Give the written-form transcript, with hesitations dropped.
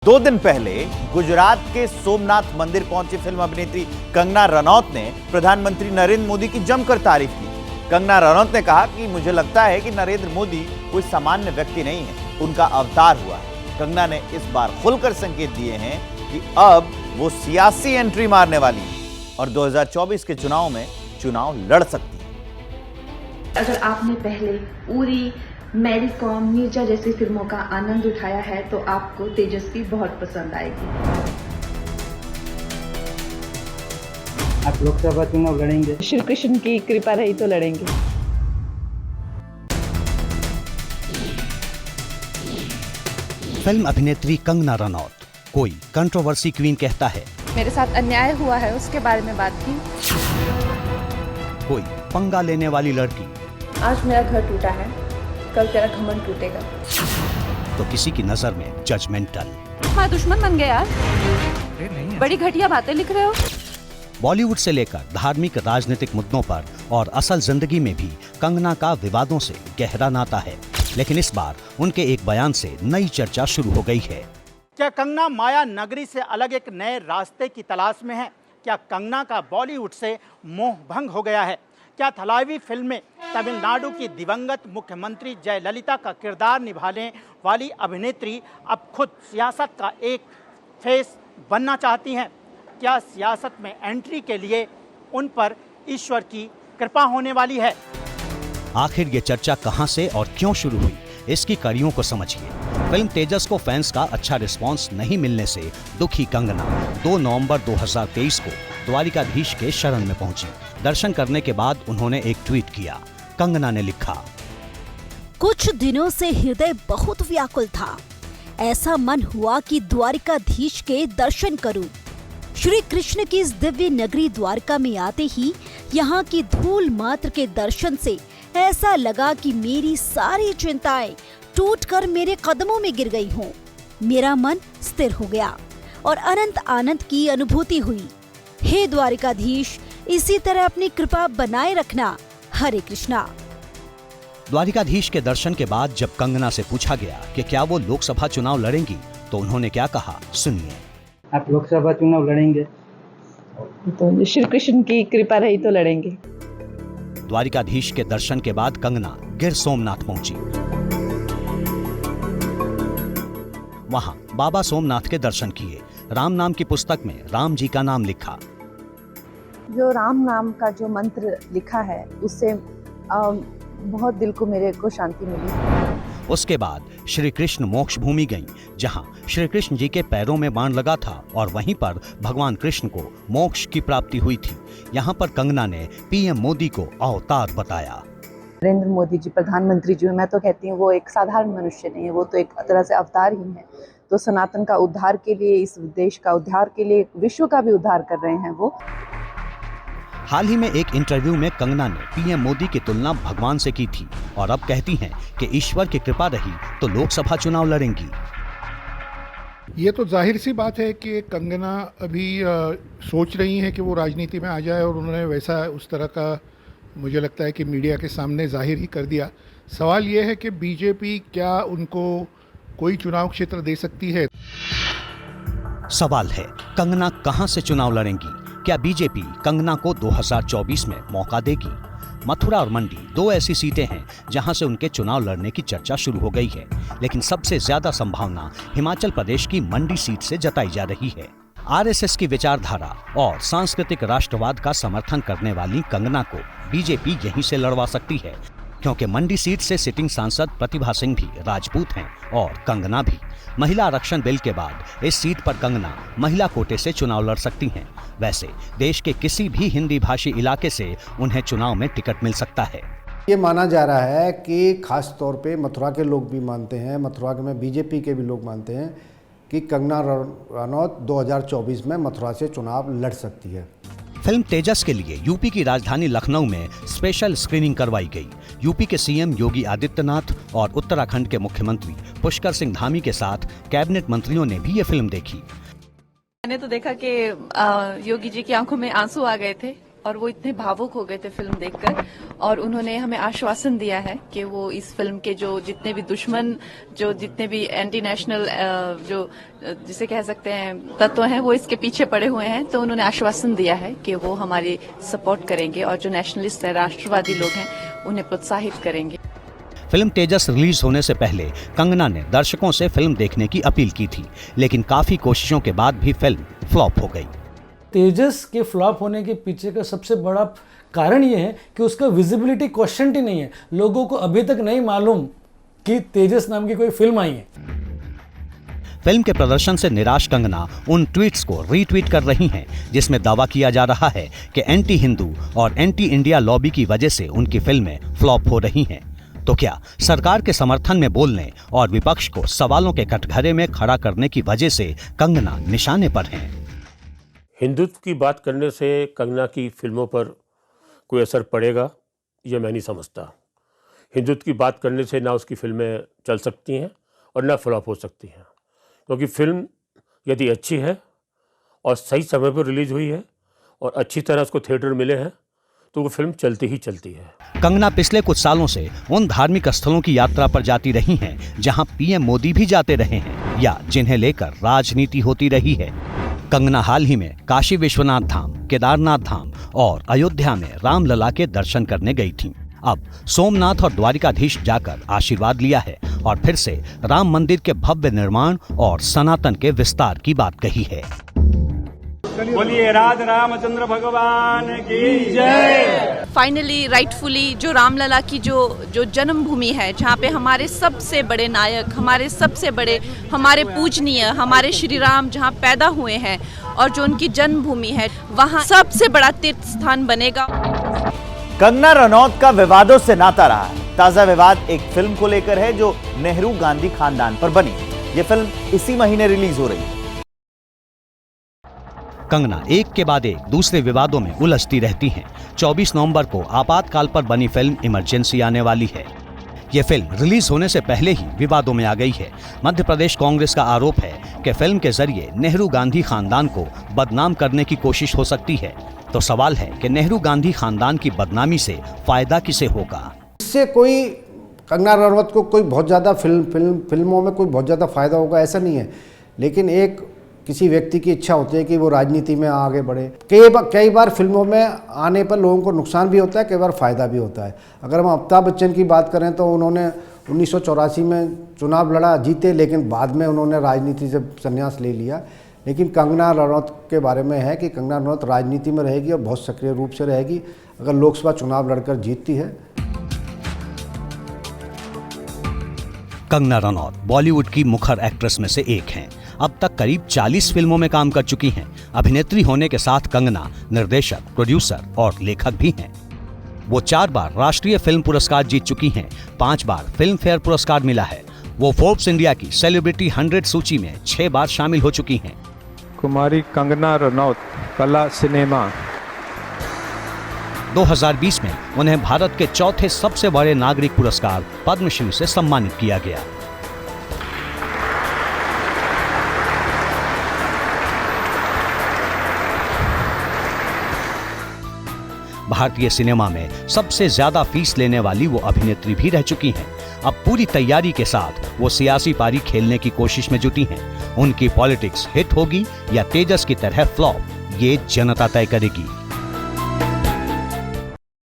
2 दिन पहले गुजरात के सोमनाथ मंदिर पहुंची फिल्म अभिनेत्री कंगना रनौत ने प्रधानमंत्री नरेंद्र मोदी की जमकर तारीफ की। कंगना रनौत ने कहा कि मुझे लगता है कि नरेंद्र मोदी कोई सामान्य व्यक्ति नहीं है, उनका अवतार हुआ है। कंगना ने इस बार खुलकर संकेत दिए हैं कि अब वो सियासी एंट्री मारने वाली है और 2024 के चुनाव में चुनाव लड़ सकती है। अगर आपने पहले उरी, मैरी कॉम, मिर्जा जैसी फिल्मों का आनंद उठाया है तो आपको तेजस्वी बहुत पसंद आएगी। आप लोकसभा चुनाव लड़ेंगे? श्री कृष्ण की कृपा रही तो लड़ेंगे। फिल्म अभिनेत्री कंगना रनौत कोई कंट्रोवर्सी क्वीन कहता है, मेरे साथ अन्याय हुआ है उसके बारे में बात की। कोई पंगा लेने वाली लड़की, आज मेरा घर टूटा है, कल तेरा घमंड टूटेगा। तो किसी की नजर में जजमेंटल। हाँ, दुश्मन बन गए यार, बड़ी घटिया बातें लिख रहे हो। बॉलीवुड से लेकर धार्मिक राजनीतिक मुद्दों पर और असल जिंदगी में भी कंगना का विवादों से गहरा नाता है, लेकिन इस बार उनके एक बयान से नई चर्चा शुरू हो गई है। क्या कंगना माया नगरी से अलग एक नए रास्ते की तलाश में है? क्या कंगना का बॉलीवुड से मोह भंग हो गया है? क्या थलावी फिल्म में तमिलनाडु की दिवंगत मुख्यमंत्री जयललिता का किरदार निभाने वाली अभिनेत्री अब खुद सियासत का एक फेस बनना चाहती हैं? क्या सियासत में एंट्री के लिए उन पर ईश्वर की कृपा होने वाली है? आखिर ये चर्चा कहां से और क्यों शुरू हुई, इसकी कड़ियों को समझिए। फिल्म तेजस को फैंस का अच्छा रिस्पांस नहीं मिलने से दुखी कंगना 2 नवंबर 2023 को द्वारिकाधीश के शरण में पहुंची। दर्शन करने के बाद उन्होंने एक ट्वीट किया। कंगना ने लिखा, कुछ दिनों से हृदय बहुत व्याकुल था, ऐसा मन हुआ कि द्वारिकाधीश के दर्शन करूं। श्री कृष्ण की इस दिव्य नगरी द्वारका में आते ही यहाँ की धूल मात्र के दर्शन से ऐसा लगा कि मेरी सारी चिंताएं टूटकर मेरे कदमों में गिर गई हों। मेरा मन स्थिर हो गया और अनंत आनंद की अनुभूति हुई। हे द्वारिकाधीश, इसी तरह अपनी कृपा बनाए रखना। हरे कृष्णा। द्वारिकाधीश के दर्शन के बाद जब कंगना से पूछा गया कि क्या वो लोकसभा चुनाव लड़ेंगी, तो उन्होंने क्या कहा, सुनिए। आप लोकसभा चुनाव लड़ेंगे? तो श्री कृष्ण की कृपा रही तो लड़ेंगे। द्वारिकाधीश के दर्शन के बाद कंगना गिर सोमनाथ पहुंची। वहां बाबा सोमनाथ के दर्शन किए। राम नाम की पुस्तक में राम जी का नाम लिखा। जो राम नाम का जो मंत्र लिखा है उससे बहुत दिल को मेरे को शांति मिली। उसके बाद श्री कृष्ण मोक्ष भूमि गईं, जहां श्री कृष्ण जी के पैरों में बाण लगा था और वहीं पर भगवान कृष्ण को मोक्ष की प्राप्ति हुई थी। यहाँ पर कंगना ने पीएम मोदी को अवतार बताया। नरेंद्र मोदी जी प्रधानमंत्री जी, मैं तो कहती हूँ वो एक साधारण मनुष्य नहीं है, वो तो एक तरह से अवतार ही है। तो सनातन का उद्धार के लिए, इस देश का उद्धार के लिए, विश्व का भी उद्धार कर रहे हैं वो। हाल ही में एक इंटरव्यू में कंगना ने पीएम मोदी की तुलना भगवान से की थी और अब कहती हैं कि ईश्वर की कृपा रही तो लोकसभा चुनाव लड़ेंगी। ये तो जाहिर सी बात है कि कंगना अभी सोच रही हैं कि वो राजनीति में आ जाए और उन्होंने वैसा उस तरह का, मुझे लगता है कि मीडिया के सामने जाहिर ही कर दिया। सवाल ये है कि बीजेपी क्या उनको कोई चुनाव क्षेत्र दे सकती है? सवाल है, कंगना कहां से चुनाव लड़ेंगी? क्या बीजेपी कंगना को 2024 में मौका देगी? मथुरा और मंडी 2 ऐसी सीटें हैं जहां से उनके चुनाव लड़ने की चर्चा शुरू हो गई है, लेकिन सबसे ज्यादा संभावना हिमाचल प्रदेश की मंडी सीट से जताई जा रही है। आरएसएस की विचारधारा और सांस्कृतिक राष्ट्रवाद का समर्थन करने वाली कंगना को बीजेपी यहीं से लड़वा सकती है, क्योंकि मंडी सीट से सिटिंग सांसद प्रतिभा सिंह भी राजपूत हैं और कंगना भी। महिला आरक्षण बिल के बाद इस सीट पर कंगना महिला कोटे से चुनाव लड़ सकती हैं। वैसे देश के किसी भी हिंदी भाषी इलाके से उन्हें चुनाव में टिकट मिल सकता है। ये माना जा रहा है कि खास तौर पे मथुरा के लोग भी मानते हैं, मथुरा में बीजेपी के भी लोग मानते हैं कि कंगना रनौत 2024 में मथुरा से चुनाव लड़ सकती है। फिल्म तेजस के लिए यूपी की राजधानी लखनऊ में स्पेशल स्क्रीनिंग करवाई गई। यूपी के सीएम योगी आदित्यनाथ और उत्तराखंड के मुख्यमंत्री पुष्कर सिंह धामी के साथ कैबिनेट मंत्रियों ने भी ये फिल्म देखी। मैंने तो देखा कि योगी जी की आंखों में आंसू आ गए थे और वो इतने भावुक हो गए थे फिल्म देखकर, और उन्होंने हमें आश्वासन दिया है कि वो इस फिल्म के जो जितने भी दुश्मन, जो जितने भी एंटी नेशनल जो जिसे कह सकते हैं तत्व हैं, वो इसके पीछे पड़े हुए हैं। तो उन्होंने आश्वासन दिया है कि वो हमारी सपोर्ट करेंगे और जो नेशनलिस्ट है, राष्ट्रवादी लोग हैं, उन्हें प्रोत्साहित करेंगे। फिल्म तेजस रिलीज होने से पहले कंगना ने दर्शकों से फिल्म देखने की अपील की थी, लेकिन काफी कोशिशों के बाद भी फिल्म फ्लॉप हो गई। तेजस के फ्लॉप होने के पीछे का सबसे बड़ा कारण ये है कि उसका विजिबिलिटी क्वेश्चन ही नहीं है। लोगों को अभी तक नहीं मालूम कि तेजस नाम की कोई फिल्म आई है। फिल्म के प्रदर्शन से निराश कंगना उन ट्वीट्स को रीट्वीट कर रही हैं जिसमें दावा किया जा रहा है कि एंटी हिंदू और एंटी इंडिया लॉबी की वजह से उनकी फिल्में फ्लॉप हो रही हैं। तो क्या सरकार के समर्थन में बोलने और विपक्ष को सवालों के कटघरे में खड़ा करने की वजह से कंगना निशाने पर हैं? हिंदुत्व की बात करने से कंगना की फिल्मों पर कोई असर पड़ेगा, यह मैं नहीं समझता। हिंदुत्व की बात करने से ना उसकी फिल्में चल सकती हैं और ना फ्लॉप हो सकती हैं, क्योंकि फिल्म यदि अच्छी है और सही समय पर रिलीज हुई है और अच्छी तरह उसको थिएटर मिले हैं तो वो फिल्म चलती ही चलती है। कंगना पिछले कुछ सालों से उन धार्मिक स्थलों की यात्रा पर जाती रही हैं जहां पीएम मोदी भी जाते रहे हैं या जिन्हें लेकर राजनीति होती रही है। कंगना हाल ही में काशी विश्वनाथ धाम, केदारनाथ धाम और अयोध्या में रामलला के दर्शन करने गई थीं। अब सोमनाथ और द्वारिकाधीश जाकर आशीर्वाद लिया है और फिर से राम मंदिर के भव्य निर्माण और सनातन के विस्तार की बात कही है। बोलिए राधे रामचंद्र भगवान की जय। फाइनली राइटफुली जो रामलला की जो जन्मभूमि है, जहाँ पे हमारे सबसे बड़े नायक, हमारे सबसे बड़े, हमारे पूजनीय, हमारे श्री राम जहाँ पैदा हुए हैं और जो उनकी जन्मभूमि है, वहाँ सबसे बड़ा तीर्थ स्थान बनेगा। कंगना रनौत का विवादों से नाता रहा है। ताजा विवाद एक फिल्म को लेकर है जो नेहरू गांधी खानदान पर बनी। ये फिल्म इसी महीने रिलीज हो रही है। कंगना एक के बाद एक दूसरे विवादों में उलझती रहती हैं। 24 नवंबर को आपातकाल पर बनी फिल्म इमरजेंसी आने वाली है। ये फिल्म रिलीज होने से पहले ही विवादों में आ गई है। मध्य प्रदेश कांग्रेस का आरोप है कि फिल्म के जरिए नेहरू गांधी खानदान को बदनाम करने की कोशिश हो सकती है। तो सवाल है कि नेहरू गांधी खानदान की बदनामी से फायदा किसे होगा? इससे कोई कंगना रनौत को कोई बहुत ज़्यादा फिल्मों में कोई बहुत ज़्यादा फायदा होगा ऐसा नहीं है, लेकिन एक किसी व्यक्ति की इच्छा होती है कि वो राजनीति में आगे बढ़े। कई बार फिल्मों में आने पर लोगों को नुकसान भी होता है, कई बार फ़ायदा भी होता है। अगर हम अमिताभ बच्चन की बात करें तो उन्होंने 1984 में चुनाव लड़ा, जीते, लेकिन बाद में उन्होंने राजनीति से संन्यास ले लिया। लेकिन कंगना रनौत के बारे में है कि कंगना रनौत राजनीति में रहेगी और बहुत सक्रिय रूप से रहेगी अगर लोकसभा चुनाव लड़कर जीतती है। कंगना रनौत बॉलीवुड की मुखर एक्ट्रेस में से एक हैं। अब तक करीब 40 फिल्मों में काम कर चुकी हैं। अभिनेत्री होने के साथ कंगना निर्देशक, प्रोड्यूसर और लेखक भी हैं। वो 4 बार राष्ट्रीय फिल्म पुरस्कार जीत चुकी हैं। 5 बार फिल्म फेयर पुरस्कार मिला है। वो फोर्ब्स इंडिया की सेलिब्रिटी 100 सूची में 6 बार शामिल हो चुकी हैं। कुमारी कंगना रनौत, कला सिनेमा। 2020 में उन्हें भारत के चौथे सबसे बड़े नागरिक पुरस्कार पद्मश्री से सम्मानित किया गया। भारतीय सिनेमा में सबसे ज्यादा फीस लेने वाली वो अभिनेत्री भी रह चुकी हैं। अब पूरी तैयारी के साथ वो सियासी पारी खेलने की कोशिश में जुटी हैं। उनकी पॉलिटिक्स हिट होगी या तेजस की तरह फ्लॉप, ये जनता तय करेगी।